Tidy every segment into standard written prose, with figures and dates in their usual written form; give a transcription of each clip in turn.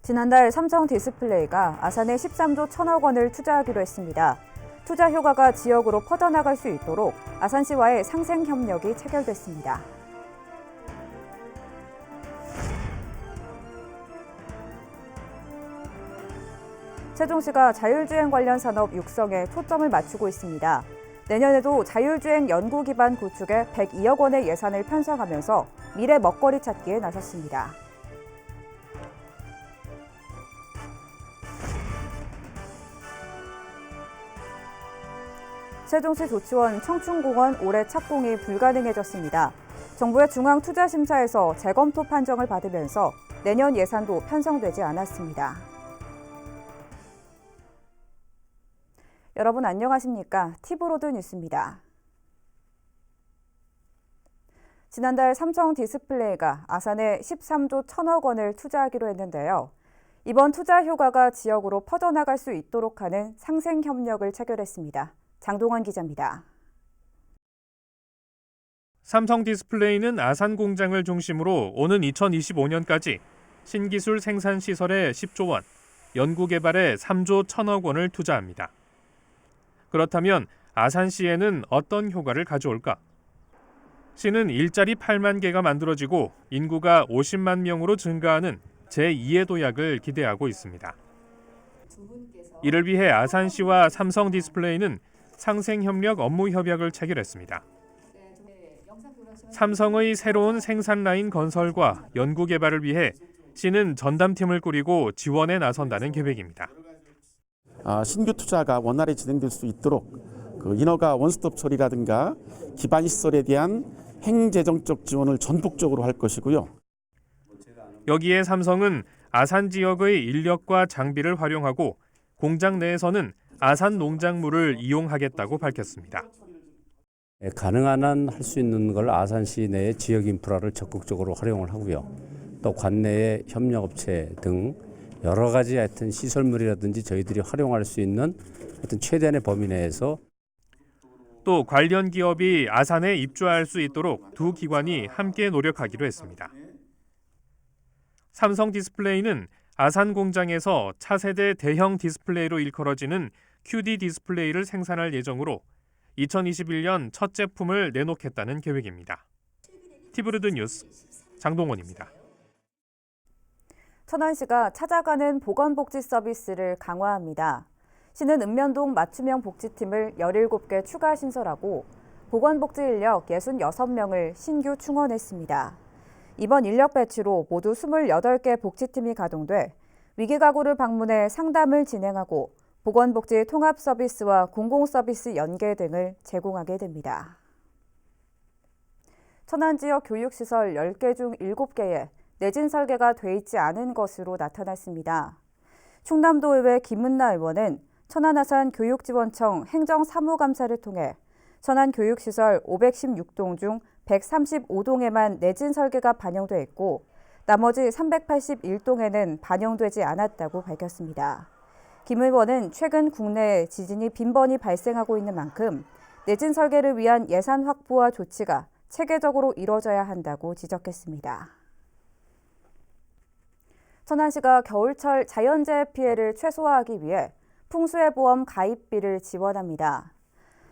지난달 삼성 디스플레이가 아산에 13조 1천억 원을 투자하기로 했습니다. 투자 효과가 지역으로 퍼져나갈 수 있도록 아산시와의 상생 협력이 체결됐습니다. 세종시가 자율주행 관련 산업 육성에 초점을 맞추고 있습니다. 내년에도 자율주행 연구 기반 구축에 102억 원의 예산을 편성하면서 미래 먹거리 찾기에 나섰습니다. 세종시 조치원 청춘공원 올해 착공이 불가능해졌습니다. 정부의 중앙투자심사에서 재검토 판정을 받으면서 내년 예산도 편성되지 않았습니다. 여러분 안녕하십니까? 티브로드 뉴스입니다. 지난달 삼성 디스플레이가 아산에 13조 1천억 원을 투자하기로 했는데요. 이번 투자 효과가 지역으로 퍼져나갈 수 있도록 하는 상생 협력을 체결했습니다. 장동원 기자입니다. 삼성 디스플레이는 아산 공장을 중심으로 오는 2025년까지 신기술 생산 시설에 10조 원, 연구 개발에 3조 1천억 원을 투자합니다. 그렇다면 아산시에는 어떤 효과를 가져올까? 시는 일자리 8만 개가 만들어지고 인구가 50만 명으로 증가하는 제2의 도약을 기대하고 있습니다. 이를 위해 아산시와 삼성 디스플레이는 상생협력 업무 협약을 체결했습니다. 삼성의 새로운 생산 라인 건설과 연구 개발을 위해 시는 전담팀을 꾸리고 지원에 나선다는 계획입니다. 신규 투자가 원활히 진행될 수 있도록 인허가 원스톱 처리라든가 기반 시설에 대한 행재정적 지원을 전폭적으로 할 것이고요. 여기에 삼성은 아산 지역의 인력과 장비를 활용하고 공장 내에서는 아산 농작물을 이용하겠다고 밝혔습니다. 가능한 한 할 수 있는 걸 아산시 내의 지역 인프라를 적극적으로 활용을 하고요. 또 관내의 협력업체 등 여러 가지 하여튼 시설물이라든지 저희들이 활용할 수 있는 하여튼 최대한의 범위 내에서 또 관련 기업이 아산에 입주할 수 있도록 두 기관이 함께 노력하기로 했습니다. 삼성 디스플레이는 아산 공장에서 차세대 대형 디스플레이로 일컬어지는 QD 디스플레이를 생산할 예정으로 2021년 첫 제품을 내놓겠다는 계획입니다. 티브로드 뉴스 장동원입니다. 천안시가 찾아가는 보건복지 서비스를 강화합니다. 시는 읍면동 맞춤형 복지팀을 17개 추가 신설하고 보건복지 인력 66명을 신규 충원했습니다. 이번 인력 배치로 모두 28개 복지팀이 가동돼 위기가구를 방문해 상담을 진행하고 보건복지 통합 서비스와 공공서비스 연계 등을 제공하게 됩니다. 천안 지역 교육시설 10개 중 7개에 내진 설계가 돼 있지 않은 것으로 나타났습니다. 충남도의회 김은나 의원은 천안아산 교육지원청 행정사무감사를 통해 천안 교육시설 516동 중 135동에만 내진 설계가 반영돼 있고 나머지 381동에는 반영되지 않았다고 밝혔습니다. 김 의원은 최근 국내에 지진이 빈번히 발생하고 있는 만큼 내진 설계를 위한 예산 확보와 조치가 체계적으로 이뤄져야 한다고 지적했습니다. 천안시가 겨울철 자연재해 피해를 최소화하기 위해 풍수해보험 가입비를 지원합니다.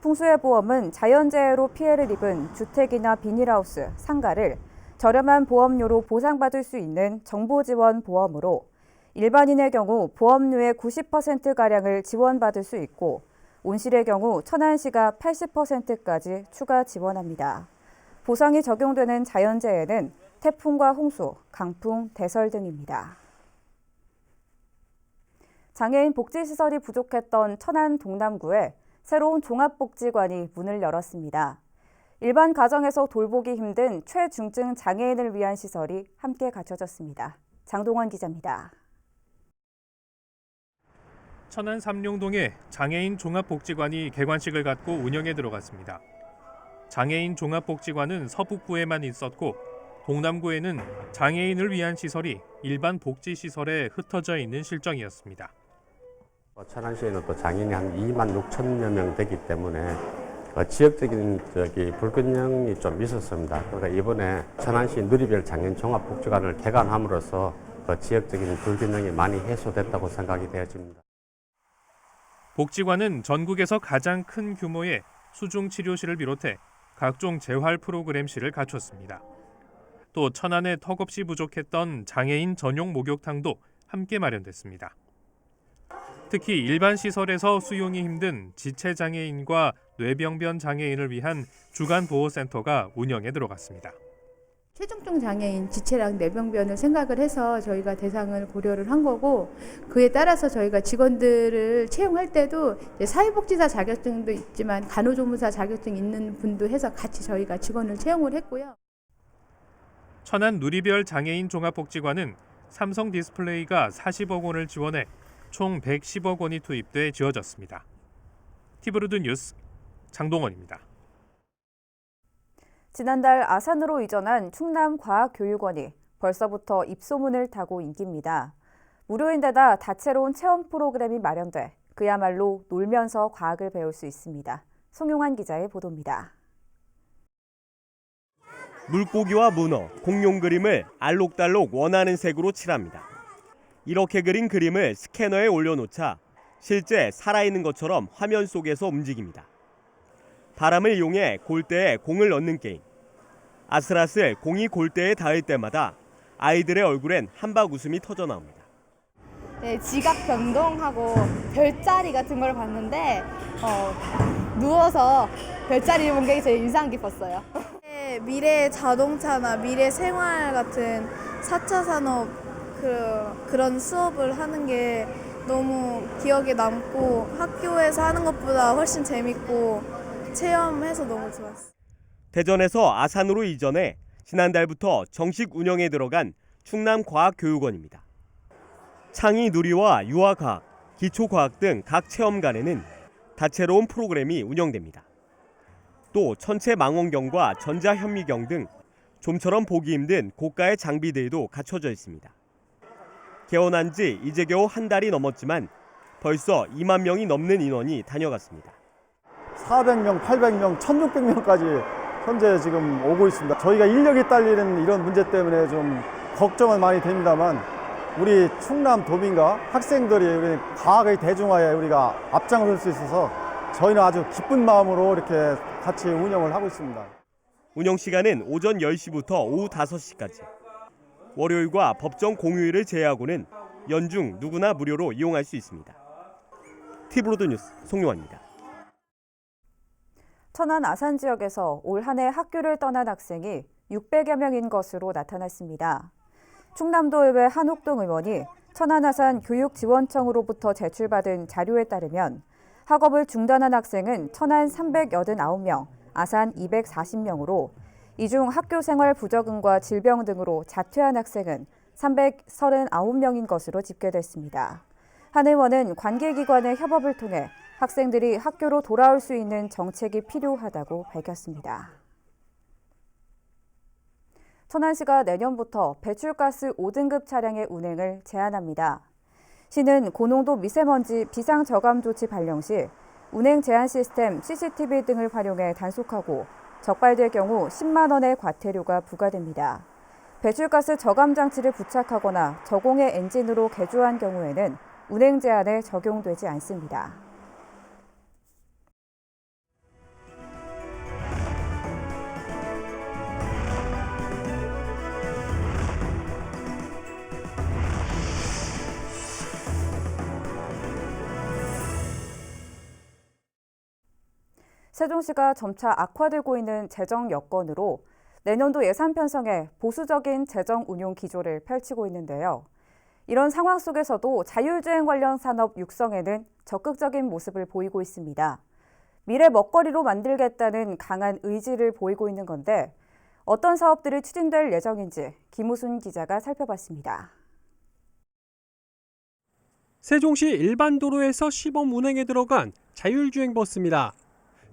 풍수해보험은 자연재해로 피해를 입은 주택이나 비닐하우스, 상가를 저렴한 보험료로 보상받을 수 있는 정보지원 보험으로 일반인의 경우 보험료의 90%가량을 지원받을 수 있고 온실의 경우 천안시가 80%까지 추가 지원합니다. 보상이 적용되는 자연재해는 태풍과 홍수, 강풍, 대설 등입니다. 장애인 복지시설이 부족했던 천안 동남구에 새로운 종합복지관이 문을 열었습니다. 일반 가정에서 돌보기 힘든 최중증 장애인을 위한 시설이 함께 갖춰졌습니다. 장동원 기자입니다. 천안 삼룡동에 장애인 종합복지관이 개관식을 갖고 운영에 들어갔습니다. 장애인 종합복지관은 서북부에만 있었고 동남구에는 장애인을 위한 시설이 일반 복지시설에 흩어져 있는 실정이었습니다. 천안시에는 또 장애인이 한 2만 6천여 명 되기 때문에 지역적인 불균형이 좀 있었습니다. 그러니까 이번에 천안시 누리별 장애인 종합복지관을 개관함으로써 지역적인 불균형이 많이 해소됐다고 생각이 되어집니다. 복지관은 전국에서 가장 큰 규모의 수중 치료실을 비롯해 각종 재활 프로그램실을 갖췄습니다. 또 천안에 턱없이 부족했던 장애인 전용 목욕탕도 함께 마련됐습니다. 특히 일반 시설에서 수용이 힘든 지체장애인과 뇌병변 장애인을 위한 주간 보호센터가 운영에 들어갔습니다. 체중증 장애인, 지체랑 뇌병변을 생각을 해서 저희가 대상을 고려를 한 거고, 그에 따라서 저희가 직원들을 채용할 때도 사회복지사 자격증도 있지만 간호조무사 자격증 있는 분도 해서 같이 저희가 직원을 채용을 했고요. 천안 누리별 장애인 종합복지관은 삼성 디스플레이가 40억 원을 지원해 총 110억 원이 투입돼 지어졌습니다. 티브루드 뉴스 장동원입니다. 지난달 아산으로 이전한 충남과학교육원이 벌써부터 입소문을 타고 인기입니다. 무료인데다 다채로운 체험 프로그램이 마련돼 그야말로 놀면서 과학을 배울 수 있습니다. 송용환 기자의 보도입니다. 물고기와 문어, 공룡 그림을 알록달록 원하는 색으로 칠합니다. 이렇게 그린 그림을 스캐너에 올려놓자 실제 살아있는 것처럼 화면 속에서 움직입니다. 바람을 이용해 골대에 공을 넣는 게임. 아슬아슬 공이 골대에 닿을 때마다 아이들의 얼굴엔 한박 웃음이 터져 나옵니다. 네, 지각 변동하고 별자리 같은 걸 봤는데 누워서 별자리를 본 게 제일 인상 깊었어요. 미래 자동차나 미래 생활 같은 4차 산업 그런 수업을 하는 게 너무 기억에 남고 학교에서 하는 것보다 훨씬 재밌고 체험해서 너무 좋았어요. 대전에서 아산으로 이전해 지난달부터 정식 운영에 들어간 충남과학교육원입니다. 창의 누리와 유아과학, 기초과학 등 각 체험관에는 다채로운 프로그램이 운영됩니다. 또 천체 망원경과 전자현미경 등 좀처럼 보기 힘든 고가의 장비들도 갖춰져 있습니다. 개원한 지 이제 겨우 한 달이 넘었지만 벌써 2만 명이 넘는 인원이 다녀갔습니다. 400명, 800명, 1600명까지 현재 지금 오고 있습니다. 저희가 인력이 딸리는 이런 문제 때문에 좀 걱정은 많이 됩니다만 우리 충남 도민과 학생들이 과학의 대중화에 우리가 앞장설 수 있어서 저희는 아주 기쁜 마음으로 이렇게 같이 운영을 하고 있습니다. 운영 시간은 오전 10시부터 오후 5시까지. 월요일과 법정 공휴일을 제외하고는 연중 누구나 무료로 이용할 수 있습니다. 티브로드 뉴스 송용환입니다. 천안 아산 지역에서 올 한 해 학교를 떠난 학생이 600여 명인 것으로 나타났습니다. 충남도의회 한옥동 의원이 천안 아산 교육지원청으로부터 제출받은 자료에 따르면 학업을 중단한 학생은 천안 389명, 아산 240명으로 이 중 학교생활 부적응과 질병 등으로 자퇴한 학생은 339명인 것으로 집계됐습니다. 한 의원은 관계기관의 협업을 통해 학생들이 학교로 돌아올 수 있는 정책이 필요하다고 밝혔습니다. 천안시가 내년부터 배출가스 5등급 차량의 운행을 제한합니다. 시는 고농도 미세먼지 비상저감 조치 발령 시 운행 제한 시스템 CCTV 등을 활용해 단속하고 적발될 경우 10만 원의 과태료가 부과됩니다. 배출가스 저감 장치를 부착하거나 저공해 엔진으로 개조한 경우에는 운행 제한에 적용되지 않습니다. 세종시가 점차 악화되고 있는 재정 여건으로 내년도 예산 편성에 보수적인 재정 운용 기조를 펼치고 있는데요. 이런 상황 속에서도 자율주행 관련 산업 육성에는 적극적인 모습을 보이고 있습니다. 미래 먹거리로 만들겠다는 강한 의지를 보이고 있는 건데 어떤 사업들이 추진될 예정인지 김우순 기자가 살펴봤습니다. 세종시 일반 도로에서 시범 운행에 들어간 자율주행 버스입니다.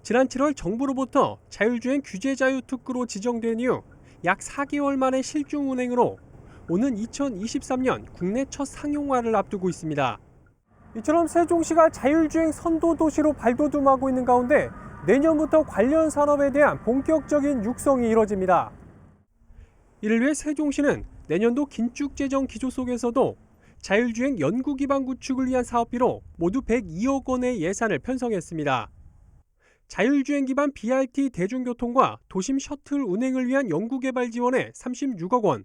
지난 7월 정부로부터 자율주행 규제 자유 특구로 지정된 이후 약 4개월 만에 실중 운행으로 오는 2023년 국내 첫 상용화를 앞두고 있습니다. 이처럼 세종시가 자율주행 선도 도시로 발돋움하고 있는 가운데 내년부터 관련 산업에 대한 본격적인 육성이 이뤄집니다. 이를 위해 세종시는 내년도 긴축재정 기조 속에서도 자율주행 연구 기반 구축을 위한 사업비로 모두 102억 원의 예산을 편성했습니다. 자율주행 기반 BRT 대중교통과 도심 셔틀 운행을 위한 연구개발 지원에 36억 원,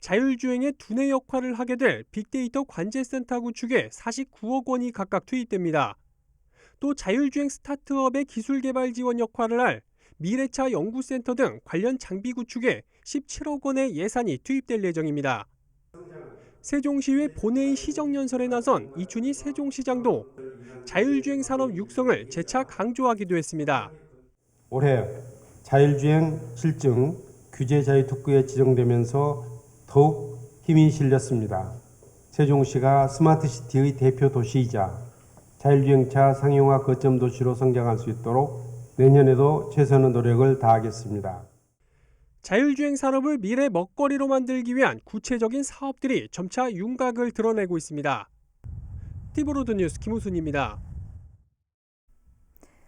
자율주행의 두뇌 역할을 하게 될 빅데이터 관제센터 구축에 49억 원이 각각 투입됩니다. 또 자율주행 스타트업의 기술 개발 지원 역할을 할 미래차 연구센터 등 관련 장비 구축에 17억 원의 예산이 투입될 예정입니다. 세종시의 본회의 시정연설에 나선 이춘희 세종시장도 자율주행 산업 육성을 재차 강조하기도 했습니다. 올해 자율주행 실증 규제 자유 특구에 지정되면서 더욱 힘이 실렸습니다. 세종시가 스마트시티의 대표 도시이자 자율주행차 상용화 거점 도시로 성장할 수 있도록 내년에도 최선의 노력을 다하겠습니다. 자율주행 산업을 미래 먹거리로 만들기 위한 구체적인 사업들이 점차 윤곽을 드러내고 있습니다. 티브로드 뉴스 김우순입니다.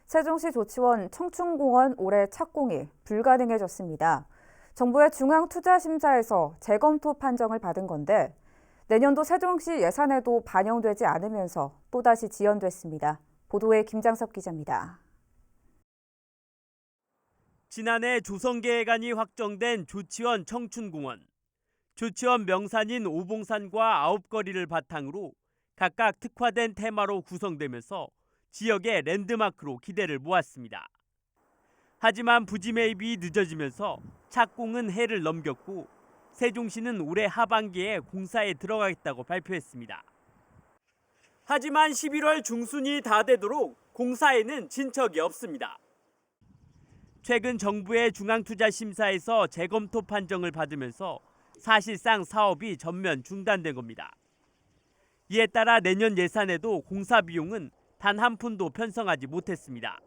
세종시 조치원 청춘공원 올해 착공이 불가능해졌습니다. 정부의 중앙투자심사에서 재검토 판정을 받은 건데 내년도 세종시 예산에도 반영되지 않으면서 또다시 지연됐습니다. 보도에 김장섭 기자입니다. 지난해 조성계획안이 확정된 조치원 청춘공원. 조치원 명산인 오봉산과 아홉거리를 바탕으로 각각 특화된 테마로 구성되면서 지역의 랜드마크로 기대를 모았습니다. 하지만 부지 매입이 늦어지면서 착공은 해를 넘겼고 세종시는 올해 하반기에 공사에 들어가겠다고 발표했습니다. 하지만 11월 중순이 다 되도록 공사에는 진척이 없습니다. 최근 정부의 중앙투자심사에서 재검토 판정을 받으면서 사실상 사업이 전면 중단된 겁니다. 이에 따라 내년 예산에도 공사 비용은 단 한 푼도 편성하지 못했습니다.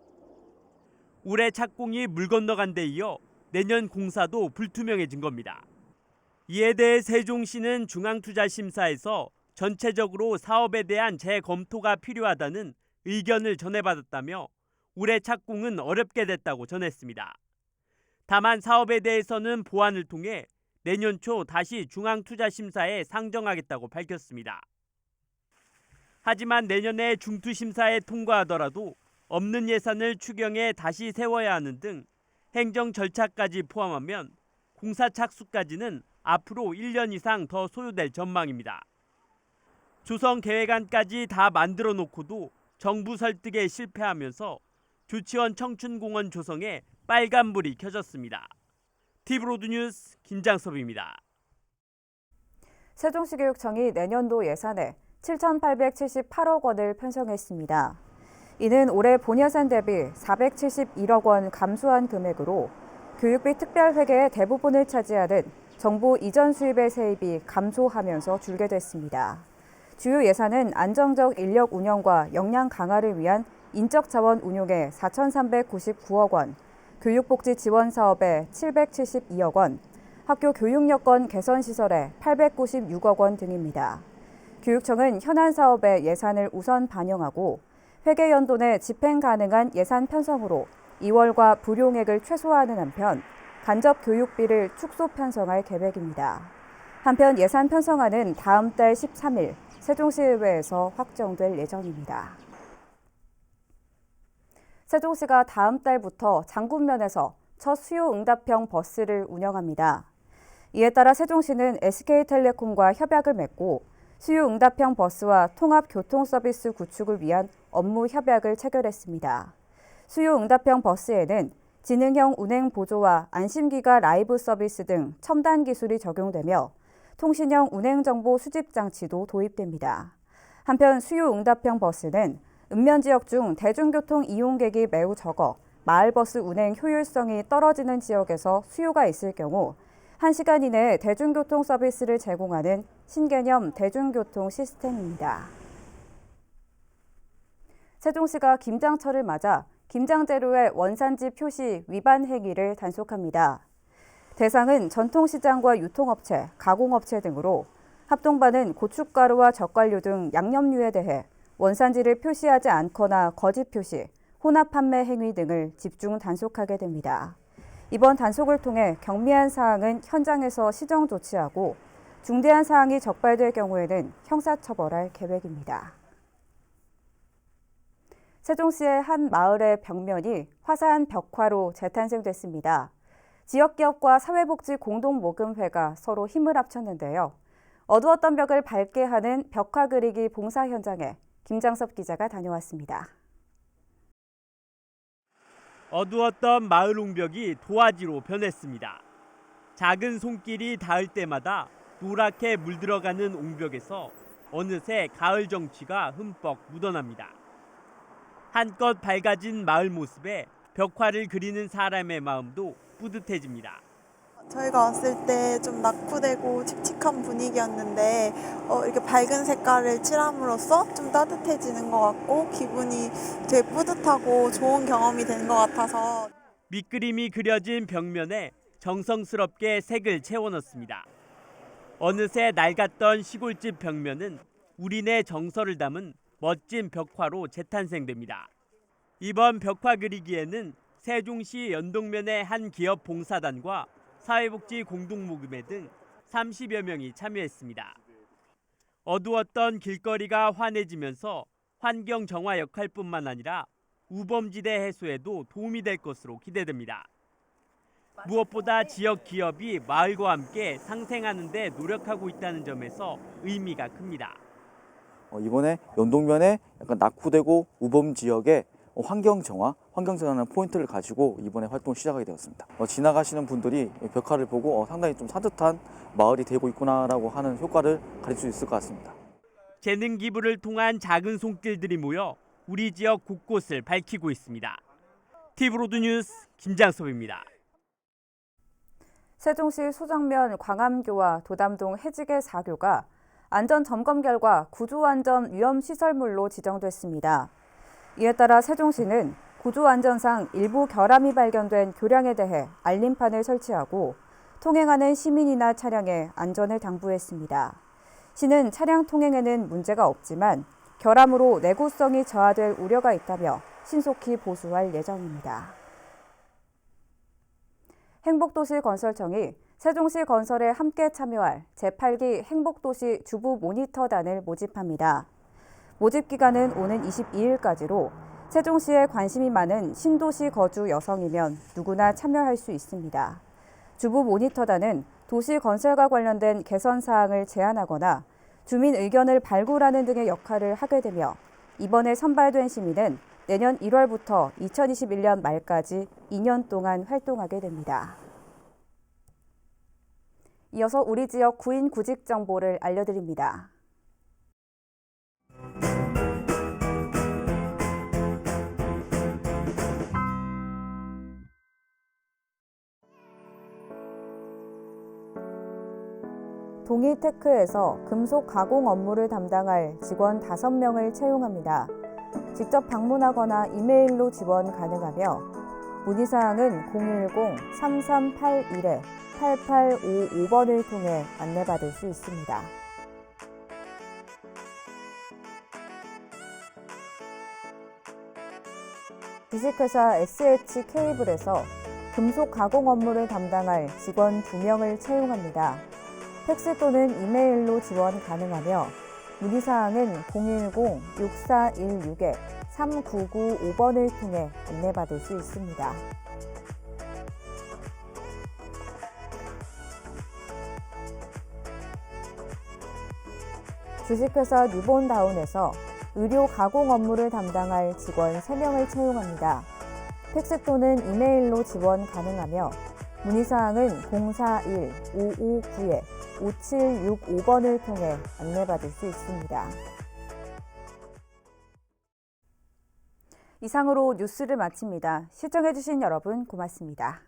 올해 착공이 물 건너간 데 이어 내년 공사도 불투명해진 겁니다. 이에 대해 세종시는 중앙투자심사에서 전체적으로 사업에 대한 재검토가 필요하다는 의견을 전해받았다며 올해 착공은 어렵게 됐다고 전했습니다. 다만 사업에 대해서는 보완을 통해 내년 초 다시 중앙투자심사에 상정하겠다고 밝혔습니다. 하지만 내년에 중투심사에 통과하더라도 없는 예산을 추경에 다시 세워야 하는 등 행정 절차까지 포함하면 공사 착수까지는 앞으로 1년 이상 더 소요될 전망입니다. 조성 계획안까지 다 만들어 놓고도 정부 설득에 실패하면서 조치원 청춘공원 조성에 빨간불이 켜졌습니다. 티브로드 뉴스 김장섭입니다. 세종시교육청이 내년도 예산에 7,878억 원을 편성했습니다. 이는 올해 본예산 대비 471억 원 감소한 금액으로 교육비 특별회계의 대부분을 차지하는 정부 이전 수입의 세입이 감소하면서 줄게 됐습니다. 주요 예산은 안정적 인력 운영과 역량 강화를 위한 인적 자원 운용에 4,399억 원, 교육복지 지원 사업에 772억 원, 학교 교육 여건 개선 시설에 896억 원 등입니다. 교육청은 현안 사업의 예산을 우선 반영하고 회계 연도 내 집행 가능한 예산 편성으로 2월과 불용액을 최소화하는 한편 간접 교육비를 축소 편성할 계획입니다. 한편 예산 편성안은 다음 달 13일 세종시의회에서 확정될 예정입니다. 세종시가 다음 달부터 장군면에서 첫 수요응답형 버스를 운영합니다. 이에 따라 세종시는 SK텔레콤과 협약을 맺고 수요응답형 버스와 통합교통서비스 구축을 위한 업무 협약을 체결했습니다. 수요응답형 버스에는 지능형 운행 보조와 안심기가 라이브 서비스 등 첨단 기술이 적용되며 통신형 운행정보 수집 장치도 도입됩니다. 한편 수요응답형 버스는 읍면지역 중 대중교통 이용객이 매우 적어 마을버스 운행 효율성이 떨어지는 지역에서 수요가 있을 경우 1시간 이내에 대중교통 서비스를 제공하는 신개념 대중교통 시스템입니다. 세종시가 김장철을 맞아 김장재료의 원산지 표시 위반 행위를 단속합니다. 대상은 전통시장과 유통업체, 가공업체 등으로 합동반은 고춧가루와 젓갈류 등 양념류에 대해 원산지를 표시하지 않거나 거짓 표시, 혼합 판매 행위 등을 집중 단속하게 됩니다. 이번 단속을 통해 경미한 사항은 현장에서 시정 조치하고 중대한 사항이 적발될 경우에는 형사처벌할 계획입니다. 세종시의 한 마을의 벽면이 화사한 벽화로 재탄생됐습니다. 지역기업과 사회복지 공동모금회가 서로 힘을 합쳤는데요. 어두웠던 벽을 밝게 하는 벽화 그리기 봉사 현장에 김장섭 기자가 다녀왔습니다. 어두웠던 마을 옹벽이 도화지로 변했습니다. 작은 손길이 닿을 때마다 노랗게 물들어가는 옹벽에서 어느새 가을 정취가 흠뻑 묻어납니다. 한껏 밝아진 마을 모습에 벽화를 그리는 사람의 마음도 뿌듯해집니다. 저희가 왔을 때 좀 낙후되고 칙칙한 분위기였는데 이렇게 밝은 색깔을 칠함으로써 좀 따뜻해지는 것 같고 기분이 되게 뿌듯하고 좋은 경험이 되는 것 같아서 밑그림이 그려진 벽면에 정성스럽게 색을 채워넣습니다. 어느새 낡았던 시골집 벽면은 우리네 정서를 담은 멋진 벽화로 재탄생됩니다. 이번 벽화 그리기에는 세종시 연동면의 한 기업 봉사단과 사회복지 공동모금회 등 30여 명이 참여했습니다. 어두웠던 길거리가 환해지면서 환경 정화 역할뿐만 아니라 우범지대 해소에도 도움이 될 것으로 기대됩니다. 무엇보다 지역 기업이 마을과 함께 상생하는 데 노력하고 있다는 점에서 의미가 큽니다. 이번에 연동면에 약간 낙후되고 우범 지역에 환경정화라는 포인트를 가지고 이번에 활동을 시작하게 되었습니다. 지나가시는 분들이 벽화를 보고 상당히 좀 산뜻한 마을이 되고 있구나라고 하는 효과를 가질 수 있을 것 같습니다. 재능 기부를 통한 작은 손길들이 모여 우리 지역 곳곳을 밝히고 있습니다. TV로드 뉴스 김장섭입니다. 세종시 소정면 광암교와 도담동 해지개 4교가 안전 점검 결과 구조안전 위험시설물로 지정됐습니다. 이에 따라 세종시는 구조안전상 일부 결함이 발견된 교량에 대해 알림판을 설치하고 통행하는 시민이나 차량의 안전을 당부했습니다. 시는 차량 통행에는 문제가 없지만 결함으로 내구성이 저하될 우려가 있다며 신속히 보수할 예정입니다. 행복도시건설청이 세종시 건설에 함께 참여할 제8기 행복도시 주부 모니터단을 모집합니다. 모집 기간은 오는 22일까지로 세종시에 관심이 많은 신도시 거주 여성이면 누구나 참여할 수 있습니다. 주부 모니터단은 도시 건설과 관련된 개선 사항을 제안하거나 주민 의견을 발굴하는 등의 역할을 하게 되며 이번에 선발된 시민은 내년 1월부터 2021년 말까지 2년 동안 활동하게 됩니다. 이어서 우리 지역 구인 구직 정보를 알려드립니다. 동이테크에서 금속 가공 업무를 담당할 직원 5명을 채용합니다. 직접 방문하거나 이메일로 지원 가능하며 문의사항은 010-3381-8855번을 통해 안내받을 수 있습니다. 주식회사 SH케이블에서 금속 가공 업무를 담당할 직원 2명을 채용합니다. 팩스 또는 이메일로 지원 가능하며 문의사항은 010-6416-3995번을 통해 안내받을 수 있습니다. 주식회사 뉴본다운에서 의료 가공 업무를 담당할 직원 3명을 채용합니다. 팩스 또는 이메일로 지원 가능하며 문의사항은 041-559-5765번을 통해 안내받을 수 있습니다. 이상으로 뉴스를 마칩니다. 시청해주신 여러분 고맙습니다.